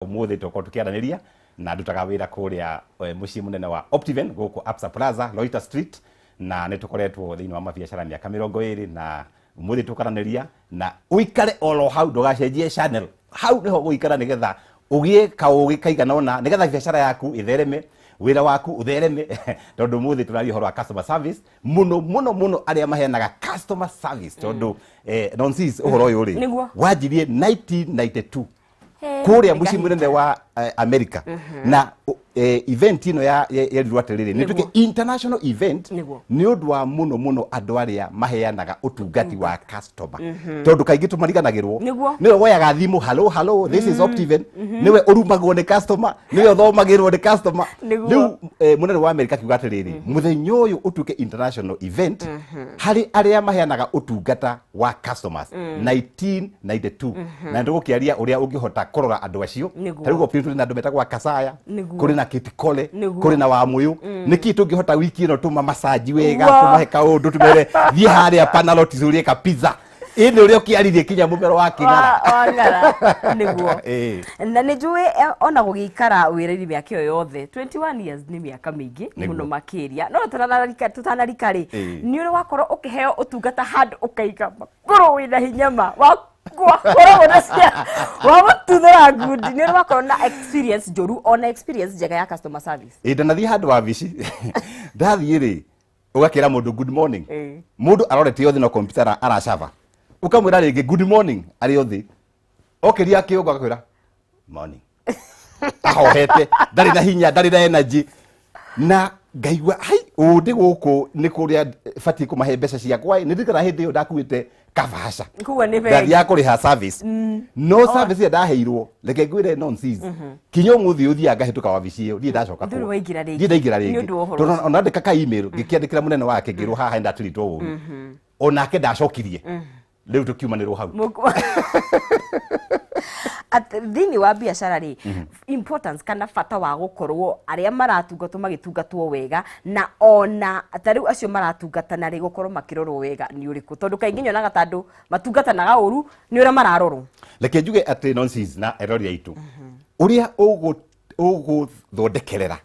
Umuthi toko tukiaraniria na ndutaga wira kuria mucii munene wa Optiven guku Absa Plaza Loiter Street na nitukoretwo thiini wa mabiacara miaka 20 na umuthi tukaraniria na uikare oro hau ndugacenjie channel hau niho guikara nigetha ugie kaugi kaigana ona nigetha biacara yaku ithereme wira waku uthereme tondu umuthi turario horo wa customer service muno aria maheanaga customer service tondu nonsense uhoro uyu ri wajirie 1992 kuria mucii munene wa America na event ino ya rwatiriri ni tuke international event ni undu wa muno andu aria maheanaga utungati wa customer tondu kaingi tumariganagirwo niwe woyaga thimu hello this is Optiven niwe urumagwo ni customer niwe thomagirwo ni customer riu munene wa America kiuga atiriri muthenya uyu utuke international event hari aria maheanaga utungata wa customers 1992 na ndugukiaria uria ungihota kurora andu acio tarigo pintu na andu metagwa Kasaya kuri na Kitikole kuri na Wamuyu niki tungihota wiki ino tuma masaji wega tumahe kaundu tumere thie haria Panalot zurie ka pizza ino rio kiaririe kinya mumero wa kingara niguo na nijue ona gugikara wira-ini miaka iyo yothe 21 years ni miaka mingi muno makiria no tutanarika ri ni uri wakorwo ukiheo utungata hand ukaiga makoro wina hinyama wa wamututhira ngundi ni uri wakorwo na experience joru ona experience njega ya customer service ndanathie handu wabici ndathie ri ugakira mundu good morning mundu arorete yothi no computer aracava ukamwira ringi good morning ari yothi okiria kiungo akakwira morning ahohete ndari na hinya ndari na energy na ngaigua hai undi guku ni kuria fati kumahe mbeca ciakwa ni ndikara hindi yo ndakuite kavasha kuwa ni vegi ndathia kuriha service no service ya ndaheirwo reke ngwire nonsense kinyo muthi uthia ngahituka wabici iyo ndie ndacoka ku ndie ndaingira ringi tondu ona ndika ka email ngikiandikira munene wake ngirwo haha ndatiritwo uru onake ndacokirie riu tukiumanirwo hau at thini wa biacara ri importance kana fata wa gukorwo aria maratungatwo magitungatwo wega na ona atariu acio maratungatana ri gukorwo makirorwo wega ni uriku tondu kaingi nyonaga tandu matungatanaga uru ni ura mararorwo reke njuge ati nonsense na eroria itu uria thondekerera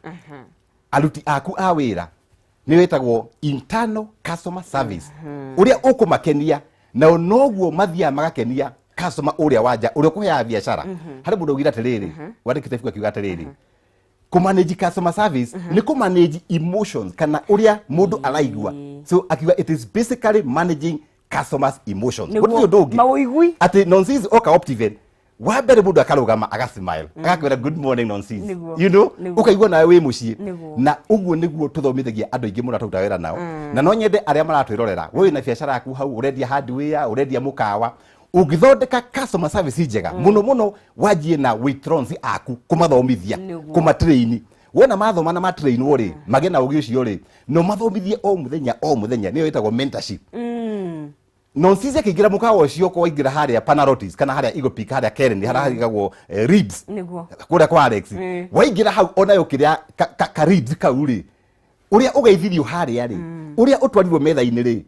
aruti aku a wira ni wetagwo internal customer service uria ukumakenia na noguo mathia magakenia customer uria wanja uria kuhea biashara hari mundu ugira atiriri wandikite fuka kiuga atiriri ku manage customer service ni ku manage emotions kana uria mundu araigua so akiuga it is basically managing customers emotions what you do mawigui ati nonsense oka Optiven wa mbere mundu akarugama agasmile agakwira good morning nonsense you know ukaigua nawe wi mucii na uguo niguo tuthomithagia andu aingi muno tuta wira nao na no nyende aria maratwirorera we na biacara yaku hau urendia hardware urendia mukawa ugithondeka customer service njega muno wajie na withdrawals aku kumathomithia kumatrain wona mathoma na matrain wori magena ugi ucio ri no mathomithie o muthenya niyo itagwo mentorship nonsense kigira mukawa ucio ko waingira haria Panalotis kana haria Eagle Peak haria Karen haria higagwo ribs kuria kwa Alex waingira hau ona yukiria ka ribs kauri uria ugeithirio haria ri uria utwarirwo metha-ini ri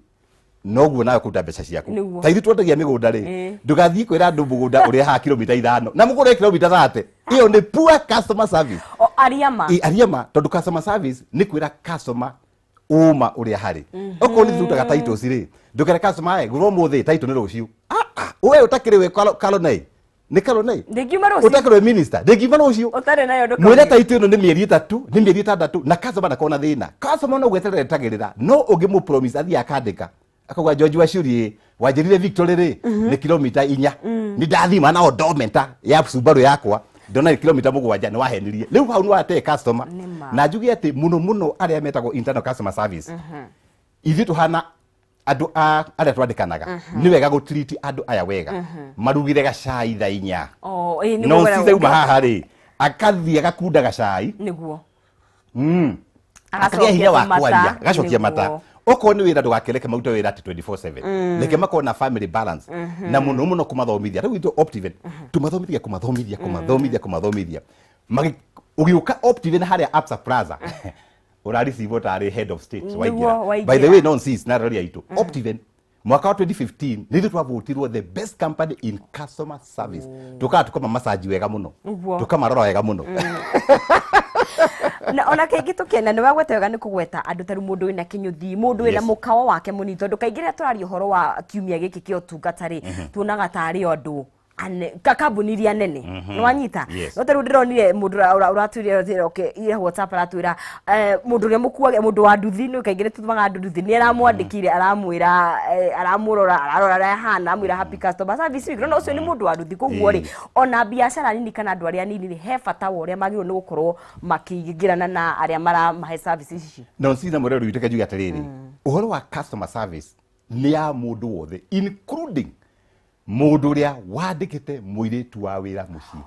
noguo nawe kuruta mbeca ciaku taithi twendagia migunda ri ndugathie kwira andu mugunda uria ha kilomita 5 na mugure kilomita 30 iyo ni poor customer service ariama tondu customer service ni kwira customer uma uria hari oko ni thutaga titles ri ndukere customer guro muthi title ni ruciu we utakiri we kalonai ni kalonai ngiuma ruciu utakiri minister ngiuma ruciu utare nayo nduka mwire title ino ni mieri 3 ni mieri 6 na customer na kona thina customer no gweterera tagirira no ugimu promise athia akandika akagwa George Wachuri wajirire Victory ri ni kilomita 4 ni ndathima na odomenta ya Subaru yakwa ndona kilomita 7 ni wahenirie riu hau ni wate customer na njugi ati muno aria metagwo internal customer service ithi tuhana andu aria twandikanaga ni wega go treat andu aya wega marugire gacai thaa 4 no sise uma haha ri akathia gakunda gacai niguo akagia hinya wa kwaria gacokia mata oko ni wira ndugakereke mauta wira ati 24/7 leke makona na family balance na muno kumathomithia riu itu Optiven kumathomithia ugiuka Optiven haria Absa Plaza urari sivo tari head of state waigira by the way nonsense na roria itu Optiven mwaka wa 2015 nithu twavotirwo the best company in customer service tukama massage wega muno tukamarora wega muno na ona kaingĩ tũkĩenda nĩ wagweta wega nĩ kũgweta andũ tarĩ mũndũ wĩna kĩnyũthi mũndũ wĩna mũkawa wake mũnini tondũ kaingĩ rĩrĩa tũraria ũhoro wa kiumia gĩkĩ kĩa ũtungata rĩ tuonaga tarĩ andũ kambuni iria nene nĩ wanyita no tarĩu ndĩronire mũndũ ũratwĩrire okay ira WhatsApp aratwĩra mũndũ ũrĩa mũkuage mũndũ wa nduthi nĩ kaingĩ tũtũmaga andũ nduthi nĩ aramwandĩkire aramwĩra aramũrora ararora arĩa hana amwĩra happy customer service week no ũcio nĩ mũndũ wa nduthi koguo rĩ ona biacara nini kana andũ arĩa nini rĩ he bata wa ũrĩa magĩrĩirwo nĩ gũkorwo makĩingĩrana na arĩa maramahe services ici no cina mũrero witeke njuga atĩrĩrĩ ũhoro wa customer service nĩ ya mũndũ wothe including mũndũ ũrĩa wandĩkĩte mũirĩtu wa wĩra mũciĩ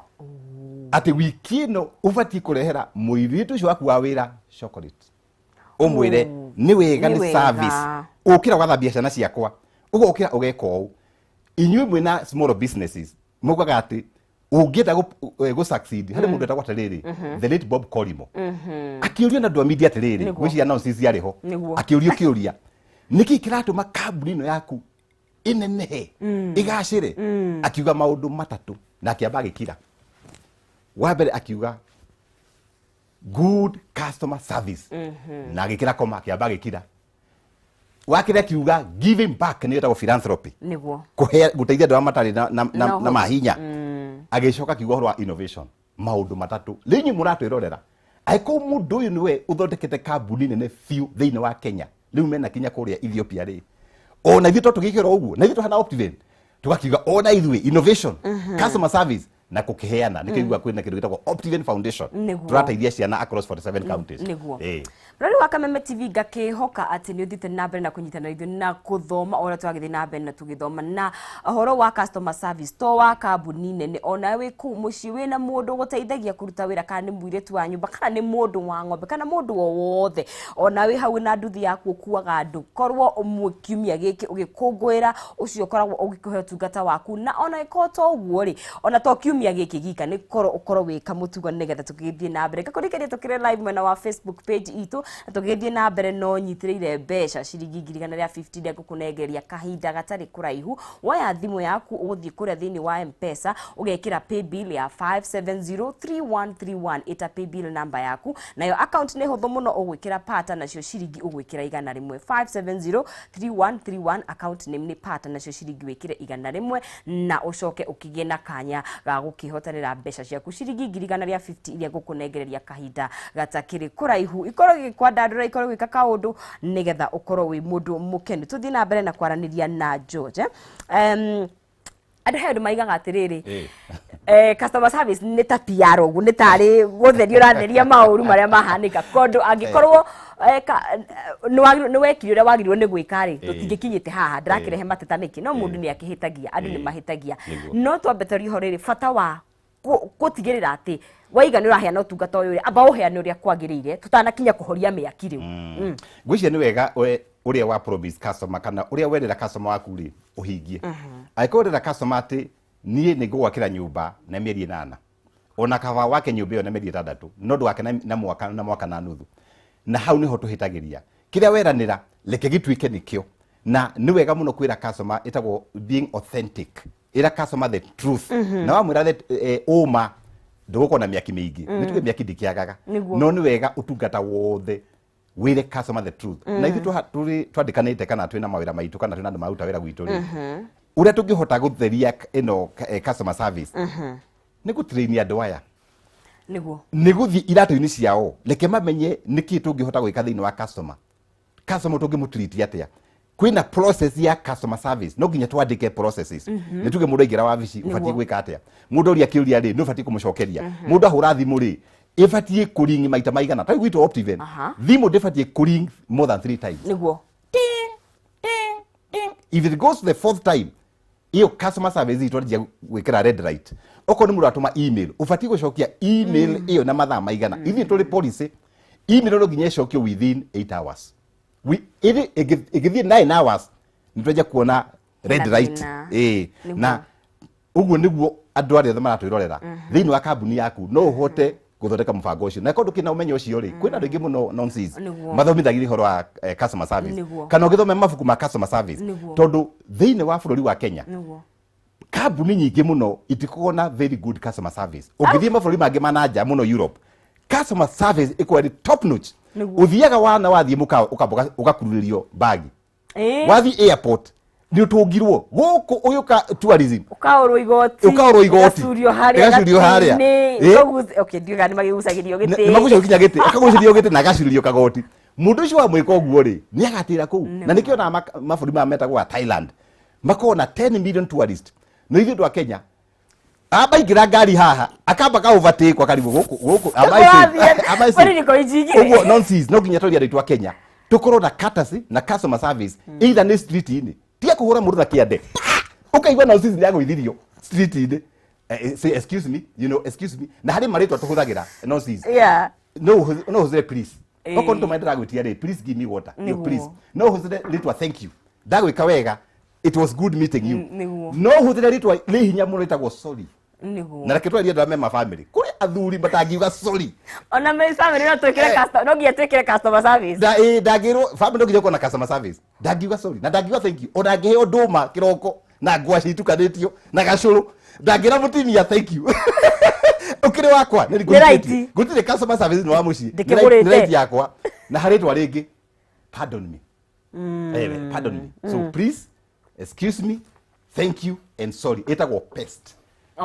atĩ wiki ĩno ũbatiĩ kũrehera mũirĩtu ũcio waku wa wĩra chocolate ũmwĩre nĩ wega nĩ service ũkĩra ũgathambia ciana ciakwa ũgokĩra ũgeka ũũ inyuĩ mwĩna small businesses mugaga atĩ ũngĩenda go succeed harĩ mũndũ etagwo atĩrĩrĩ the late Bob Collymore akĩũria na andũ a media atĩrĩrĩ gwĩciria announces arĩho akĩũria kĩũria nĩkĩ kĩratũma kambuni ĩno yaku inenehe igacire akiuga maundu matatu na akiamba gikira wa mbere akiuga good customer service na gikira koma akiamba gikira wakire akiuga giving back ni etagwo philanthropy niguo kuhe guteithia andũ matari na mahinya agicoka akiuga horo wa innovation maundu matatu linyi muratwirorera aiko mundu uyu niwe uthondekete kambuni nene fiu thiini wa Kenya riu mena kinya kuria Ethiopia ri ona ithuĩ tũgĩkĩra ũguo na ithuĩ tũhana Optiven tugakiuga ona ithuĩ innovation customer service na kukiheana nikigwa kwina kindu gitagwo Optiven Foundation turateithia ciana across 47 counties rari wa Kameme TV ngakihoka ati ni uthite na mbere na kunyitana ithuĩ na kuthoma ora twagithii na mbere na tugithoma na horo wa customer service to wa kambuni nene ona we ku muci wina mundu guteithagia kuruta wira kana ni muiretu wa nyumba kana ni mundu wa ng'ombe kana mundu o wothe ona we hau na nduthi yaku kuaga andu korwo umwikiumia giki ugikungwira ucio koragwo ugikuhe tungata waku na ona ikoto uguo ri ona to kiumia giki gika ni korwo wika mutugo nigetha tukithie na mbere kakurikeria tukire live mwena wa Facebook page itu tukithie na mbere no nyitireire mbeca ciringi 150 ya gukunegeria kahinda gatari kuraihu waya thimu yaku uguthie kuria thini wa M-Pesa ugekira pay bill ya 5703131 ita pay bill number yaku nayo account ni huthu muno ugwikira pata nacio ciringi ugwikira 100 5703131 account name ni pata nacio ciringi wikire 100 na ucoke ukigena kanya ga gukihotanira mbeca ciaku ciringi 150 iria gukunegereria kahinda gatakiri kuraihu ikoro kwandandura ikoro gwika kaundu nigetha ukorwo wi mundu mukeni tuthi na mbere na kwaraniria na George andu maigaga atiriri customer service ni ta PR ugu ni tari gutheria uratheria mauru maria mahanika kondu angikorwo ni wekire uria wagirwo ni gwika ri tutingikinyite haha ndirakirehe mateta niki no mundu ni akihitagia andu ni mahitagia no twambeterio ho riri bata wa gutigirira ati waiga ni uraheana utungata uyu aba uheana uria kwagirire tutanakinya kuhoria miaki riu gwiciria ni wega uria wa promise customer kana uria werera customer waku ri uhingie aikorera customer ati nie ni ngwakira nyumba na mieri 8 ona kava wake nyumba yo na mieri 6 no ndwake na mwaka na nuthu na hau niho tuhitagiria kiria weranira leke gitwike nikio na ni wega muno kwira customer itagwo being authentic ira customer the truth na wamwira uma ndugukona miaki mingi nituge miaki ndikiagaga no ni wega utungata wothe wire customer the truth na ithu twandikanite kana twina mawira maitu kana twina andu maruta wira gwitu ri uria tungihota gutheria ino customer service ni gutrain andu aya ni guthi iratu-ini ciao leke mamenye niki tungihota gwika thiini wa customer tungimutreat atia kwina process ya customer service no nginya twandike processes nituge mundu aingira wabici ubatie gwika atia mundu uri akiuria ri no ubatie kumucokeria mundu ahura thimu ri ibatie kuringi maita maigana tai gwitu Optiven thimu ndibatie kuring more than 3 times niguo if it goes to the 4th time iyo customer service itwarija gwikira red light oko ni mundu atuma email ubatie gucokia email iyo na mathaa maigana ithi tuli policy email no nginya icokio within 8 hours igithie 9 hours nitwaja kuona red light na uguo niguo andu aria maratu irorera thiini wa kambuni yaku no uhote guthondeka mubango ucio na kondu kina umenyo ucio ri kwina ringi muno nonsense Niguo. mathomithagiri horo wa customer service Niguo. kana ugithome mabuku ma customer service Niguo. tondu thiini wa bururi wa Kenya Niguo. kambuni nyingi muno itikoragwo na very good customer service ungithie mabũrũri mangĩ manaja muno Europe customer service iko at top notch Niguo. uthiaga wana wathie ugakururirio bagi wathi airport ni utungirwo guku uyuka tourism ukaorwo igoti ugacurio haria okay ndio gani magigucagirio giti ni magucagirio giti akagucagirio giti na gacurio kagoti mundu ucio wa mwika uguo ri ni agatira kuu na nikio na mabũrũri ma metagwo Thailand makona 10 million tourists no ithuĩ twa Kenya abaingira ngari haha akamba ka overtake kwa karibu guku uguo nonsense no nginya tũria twa Kenya tukorwo na courtesy na customer service either ni street ini tia kuhura mundu na kiande ukaigwa nonsense ni agwithirio street ini say excuse me excuse me na hari maritwa tuhuthagira nonsense no huzire please oko ndo maendera gwitia ri please give me water please no huzire ritwa thank you ndagwika wega it was good meeting you no huzire ritwa ri hinya muno itagwo sorry na reketwa ria ndame ma family kuri athuri batangiuga sorry ona me family no twekere customer no ngia twekere customer service ndagirwo family nginya kona customer service ndagiuga sorry na ndagiuga thank you ona ngiheo nduma kiroko na ngwaci itukanitio na gacuru ndagira mutimia thank you ukiri wakwa ni gutire customer service no wa muci ni right yakwa na haritwa ringi pardon me pardon me so please excuse me thank you and sorry itagwo pest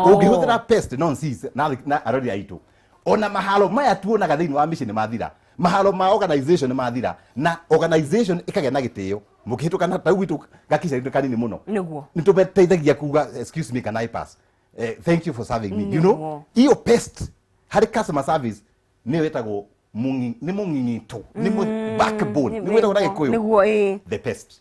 ungihuthira pest nonsense na arori aitu ona mahalo maya tuonaga thiini wa mission mathira mahalo ma organization mathira na organization ikagea na gitio mukihituka na tau gitu gakica kanini muno niguo nitumeteithagia kuga excuse me can I pass thank you for serving me you know iyo pest hari customer service ni wetagwo ni mungingito ni backbone ni wetagwo na gikuyu niguo the pest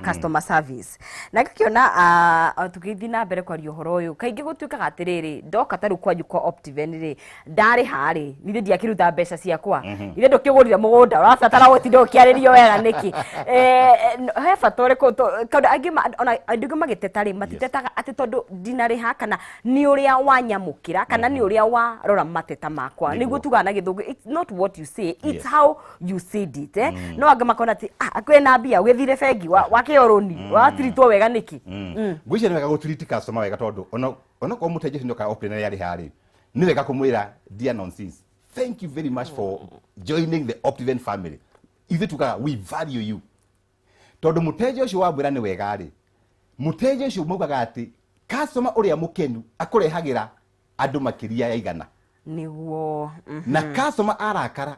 customer service na gakiona tukithi na mbere kwa riohoro uyu kaingi gutuikaga atiriri ndoka taru kwanyu kwa Optiven ri ndari hari nithe ndiakiruta mbeca ciakwa ithe ndukigurire mugunda urabatara gutinda ukiaririo wega niki he fatore ko kaunda angi ona andu magitetari matitetaga ati tondu dinari ha kana ni uria wanyamukira kana ni uria warora mateta makwa niguo tuga na githungu it's not what you say it's how you said it no anga makona ati akwena mbia ugithire bengi wakioroni watiritwo wega niki ngwicia ni wega gutiriti customer wega tondu ona ko muteje ndo ka open yari hari ni wega kumwira dear nonsense thank you very much for joining the Optiven family ithe tuka we value you tondu muteje ucio wabwira ni wega ari muteje ucio mugaga ati customer uria mukenu akurehagira andu makiria ya igana niguo na customer arakara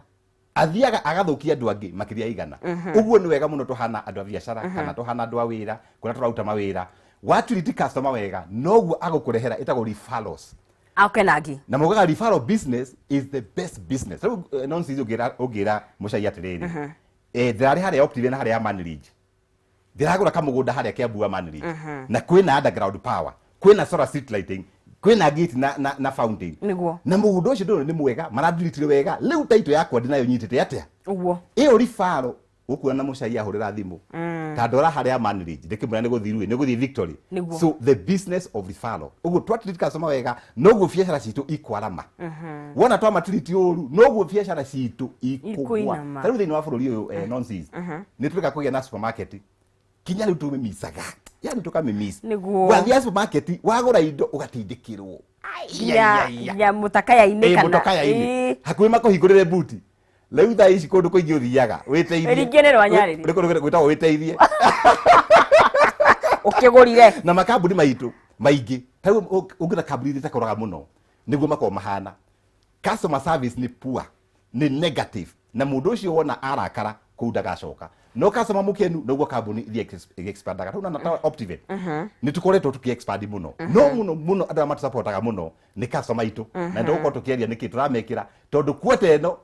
athiaga agathukia andu angi makiria igana uguo ni wega muno tuhana andu a biashara kana tuhana andu a wira kuna turauta mawira waturiti customer wega noguo agukurehera itago referrals akenagi na mugaga referral business is the best business so nonsense ugira mucai atiriri ndirari haria Optiven haria Manridge ndiragura kamugunda haria Kiambu Manridge na kwina underground power kwina solar street lighting kwina gate na fountain niguo na mugunda ucio ndu ni mwega maradirutire wega riu taito yakwa ndinayo nyitite atia uguo iyo referral ukuona mucai ahurira thimu tandora haria Manridge ndikimura ni guthiru ni guthii Victory so the business of referral uguo twatreat customer wega noguo biashara citu ikwarama wona twa matriti uru noguo biashara citu ikugwa tariu thiini wa bururi uyu nonsense ni twika kugia na supermarket kinya riu tumimisaga yani tukamimisa wathia supermarket wagura indo ugatindikirwo ya mutakaya ini kana mutakaya ini hakui makuhingurire buti riu thaa ici kundu kuingi uthiaga witeithie ringenero wanyariri gwitagwo witeithie ukigurire na makambuni maitu maingi tariu ungira kambuni itakoraga muno niguo mako mahana customer service ni poor ni negative na mundu ucio wona arakara kuunda gacoka no customer mukenu noguo kambuni ithie expandaga tuna na Optiven ni tukoretwo tuki expand muno no muno andu amatu supportaga muno ni customer itu na ndio uko tukieria niki turamekira tondu kuote no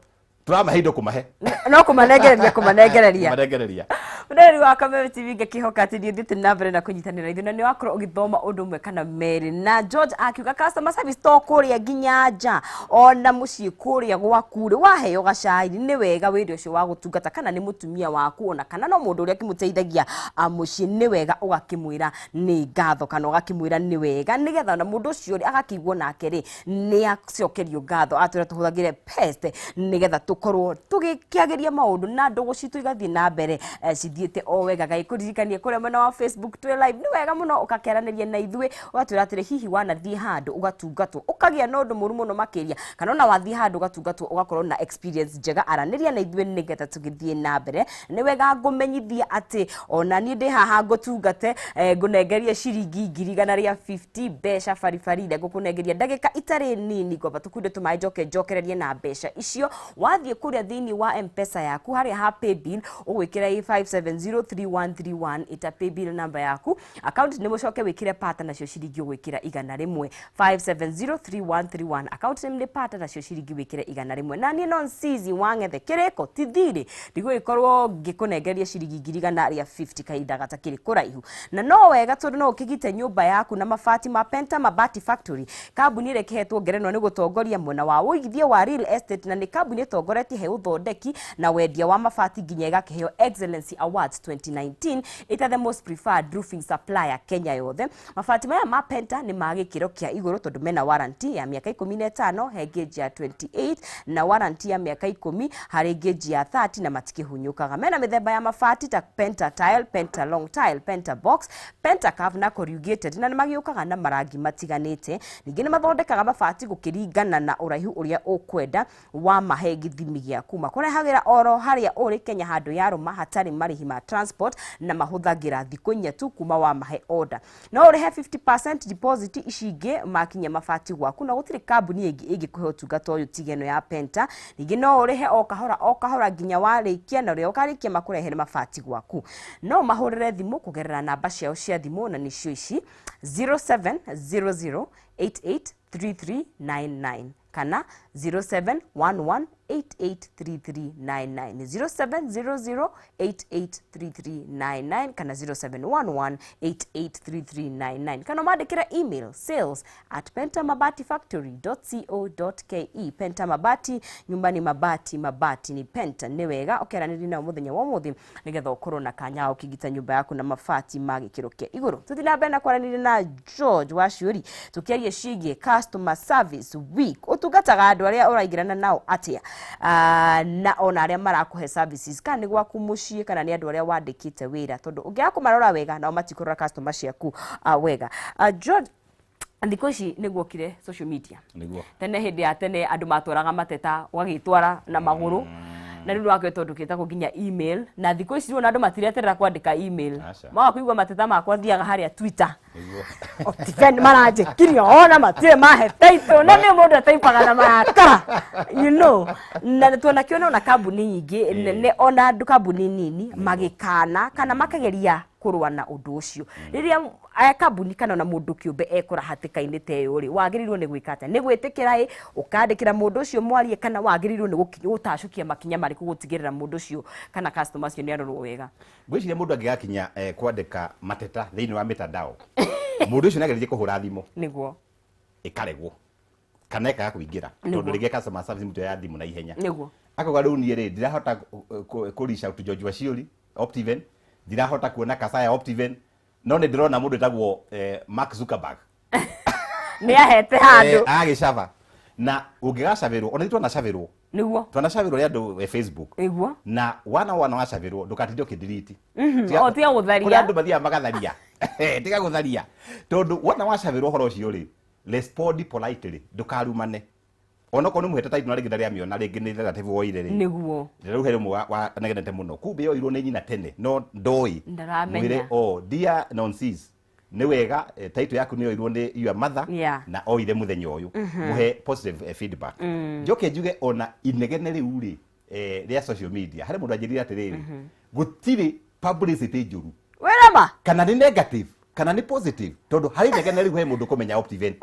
turamahe indo kumahe no kumanengereria Ndari wa Kameme TV ngekihoka ati ni ndite na mbere na kunyitanira ithu na ni wakorwo ugithoma undu mwe kana meri na George akiuga customer service to kuria nginya nja ona mucii kuria gwaku ri waheo gacai ni wega wiri ucio wa gutungata kana ni mutumia waku ona kana no mundu uria kimuteithagia mucii ni wega ugakimwira ni ngatho kana ugakimwira ni wega nigetha na mundu ucio ri agakigwo nake ri ni acokerio ngatho atwira tuhuthagire pest nigetha tukorwo tugikiagiria maundu na ndugu citu igathie na mbere cithiete o wega gai kuririkania kuria mwena wa Facebook twi live ni wega muno ukakeraniria na ithue watwira atire hihi wanathie handu ugatungatwo ukagia na undu muru muno makiria kana ona wathie handu ugatungatwo ugakorwo na experience njega araniria na ithue nigetha tugithie na mbere ni wega ngumenyithia ati ona ni ndi haha ngutungate ngunengeria ciringi 150 mbeca baribarire ngukunengeria ndagika itari nini ngomba tukunde tumae njokererie na mbeca icio wathie kuria thini wa M-Pesa yaku haria ha pay bill ugwikira 5703131 ita pay bill number yaku account ni mucoke wikire pata nacio ciringi ugwikira 100 5703131 account ni pata nacio ciringi wikire 100 na ni non sizi wangethe kiriko tithiri ndigo ikorwo ngikunengeria ciringi 150 kaida gatakiri kuraihu na no wega tondu no ukigite nyumba yaku na mabati ma Penta Mabati Factory kambuni ire kihetwo ngerenwa ni gutongoria mwena wa uigithia wa real estate na ni kambuni itongoretie he uthondeki na wendia wa mabati nginya igakiheo Excellency Awards 2019 ita the most preferred roofing supplier Kenya yothe mabati maya ma Penta ni magikiro kia iguru tondu mena warranty ya miaka 15 he gauge ya 28 na warranty ya miaka 10 hari gauge ya 30 na matikihunyukaga mena mithemba ya mabati ta Penta Tile, Penta Long Tile, Penta Box, Penta Curve na corrugated na magiukaga na marangi matiganite ningi ni mathondekaga mabati gukiringana na uraihu uria ukwenda wa mahe githimi giaku makurehagira oro haria uri Kenya handu ya ruma hatari marihi ma transport na mahuthagira thiku inya tu kuma wa mahe order no urihe 50% deposit icingi makinya mabati gwaku na gutiri kambuni ingi kuhe utungata uyu tigeno ya Penta ningi no urihe o kahora nginya warikia na uria ukarikia makurehere mabati gwaku no mahurire thimu kugerera namba ciao cia thimu na nicio ici 0700883399 kana 0711883399 0700883399 kana 0711883399 kana mandikira email sales@pentamabati-factory.co.ke Penta Mabati nyumbani mabati ni Penta ni wega okeraniri na muthenya wa muthi nigetha ukorwo na kanya ukigita nyumba yaku na mabati magikiro kia iguru tuthina bena kwaraniri na George Waciuri tukiarie cigie customer service week utungataga andu aria uraigirana nao atia na ona aria marakuhe services kana ni gwaku mucii kana ni andu aria wandikite wira tondu ungiaga kumarora wega na matikurora customer ciaku wega George ndiko ici niguo kire social media niguo tene hindi ya tene andu matwaraga mateta wagitwara na maguru na riu waketwo ndukita kuginya email na thiko ici ru na andu matireterera kwandika email maga kuigwa mateta makwa thiaga haria Twitter Otiven maraje kirio ona matire mahe title na ni mundu ataipaga na makara you know na tuona kiona na kambuni nyingi ne ona andu kambuni nini magikana kana makageria kurwa na undu ucio riria kambuni kana na mundu kiumbe ekora hatikaini teyo ri wagirirwo ni gwikata ni gwitikira ukandikira mundu ucio mwarie kana wagirirwo ni gutacukia makinya mari kugutigirira mundu ucio kana customers ni arorwo wega gwiciria mundu angigakinya kwandika mateta thiini wa mitandao mundu ucio nagereje kuhura thimu niguo ikaregwo kana ikaga kuingira tondu rige customer service mutu ya thimu na ihenya niguo akoga riu nie ri ndirahota kurisha out George Waciuri Optiven ndirahota kuona Kasaya Optiven no ni ndirona mundu etagwo Mark Zuckerberg ni ahete handu agicaba na ungigacabirwo ona itwa nacabirwo niguo twanacabirwo ri andu Facebook niguo na wana wacabirwo ndukatinde ukidelete o tia gutharia kuri andu bathia magatharia tiga gutharia tondu wana wacabirwo horo ucio ri respond politely ndukarumane onoko ni muhete taitu na ringi ndaria miona ringi ni relative woire ri niguo ndiru here mu wa negenete muno kumbe yo irwo ni nyina tene no ndoi ndaramenya dear nonsense ni wega taitu yaku ni yo irwo ni your mother na oire muthenya uyu muhe positive feedback njoke njuge ona inegene riu ri ria social media hari mundu anjirira atiriri gutiri publicity njuru werama kana ni negative kana ni positive tondu hari negene riu he mundu kumenya Optiven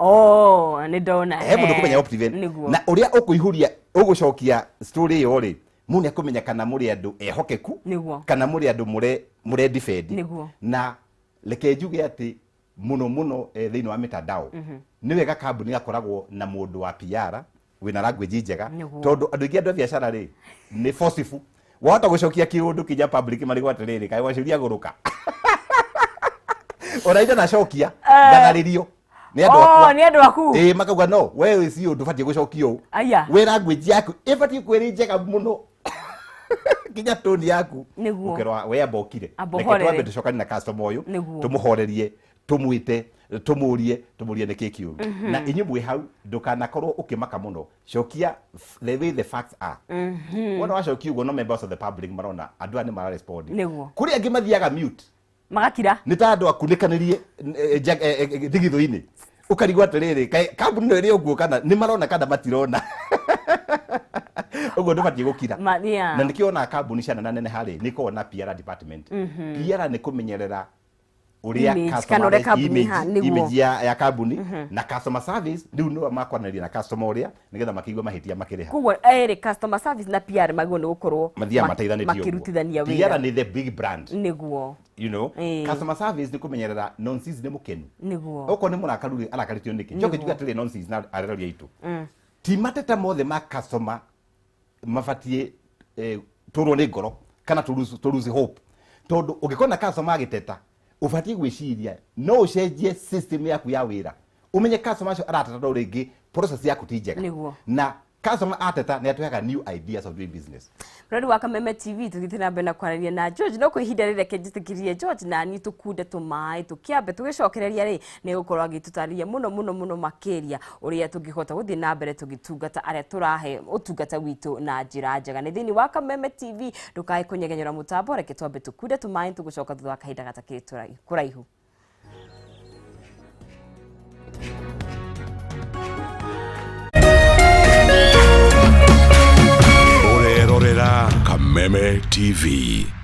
ni ndona he mundu kumenya Optiven na uria ukuihuria ugucokia story yo ri mune akumenya kana muri andu ehokeku Niguo. kana muri andu mure defend Niguo. na reke njuge ati muno thiini wa mitandao ni wega kambuni gakoragwo na mundu wa PR wina language njega tondu andu ingi andu a biacara ri ni forceful wahota gucokia kiundu kinya public marigo atiriri kai waciuria guruka oraida na cokia nganaririo ni andu akwa ni andu aku makauga no wewe si undu batie gucokio aya we language yaku ibatie kwiri njega muno kinya toni yaku ukirwa we abokire reke twambe tucokani na customer uyu tumuhorerie tumwite tumurie niki kiuru na inyu mwi hau ndukanakorwo ukimaka muno cokia the way the facts are wona wacokia uguo no members of the public marona andu ani mara respond kuri angi mathiaga mute magakira ni ta andu akunĩkanĩrie thigitho-inĩ ũkarigwo atĩrĩrĩ kambuni no ĩrĩ ũguo kana nĩ marona kana matirona ũguo ndũbatiĩ gũkira na nĩkĩo ona kambuni cia nene harĩ nĩ ikoragwo na PR department PR nĩ kũmenyerera ũrĩa image ya kambuni na customer service rĩu nĩo makwanĩrĩria na customer ũrĩa nĩgetha makĩigua mahĩtia makĩrĩha koguo customer service na PR magwo nĩ gũkorwo makĩrutithania wĩra PR nĩ the big brand nĩguo you know customer service nĩ kũmenyerera nonsense nĩ mũkenu nĩguo okorwo nĩ mũrakaru arakaritio nĩkĩ njoke njuge atĩrĩ nonsense na areroria itũ ti mateta mothe ma customer mabatiĩ tũrwo nĩ ngoro kana tũruzi hope tondu ũngĩkorwo na customer agĩteta ubatiĩ gwĩciria no ũcenjie system yaku ya wĩra umenye customer acio arateta ndo rĩngĩ process yaku ti njega na customer ateta nĩ atũheaga new ideas of doing business. Rĩrĩ wa Kameme TV tũgĩthiĩ na mbere na kwaranĩria na George no kwĩhinda rĩreke njĩtĩkĩrie George na ni tũkunde tũmaĩ tũkĩambe tũgĩcokereria rĩ nĩ gũkorwo agĩtũtarĩria mũno makĩria ũrĩa tũngĩhota gũthiĩ na mbere tũgĩtungata arĩa tũrahe ũtungata witũ na njĩra njega nĩ thĩinĩ wa Kameme TV ndũkae kũnyegenyera mũtambo reke twambe tũkunde tũmaĩ tũgũcoka thutha wa kahinda gatakĩrĩ kũraihu. Kameme TV.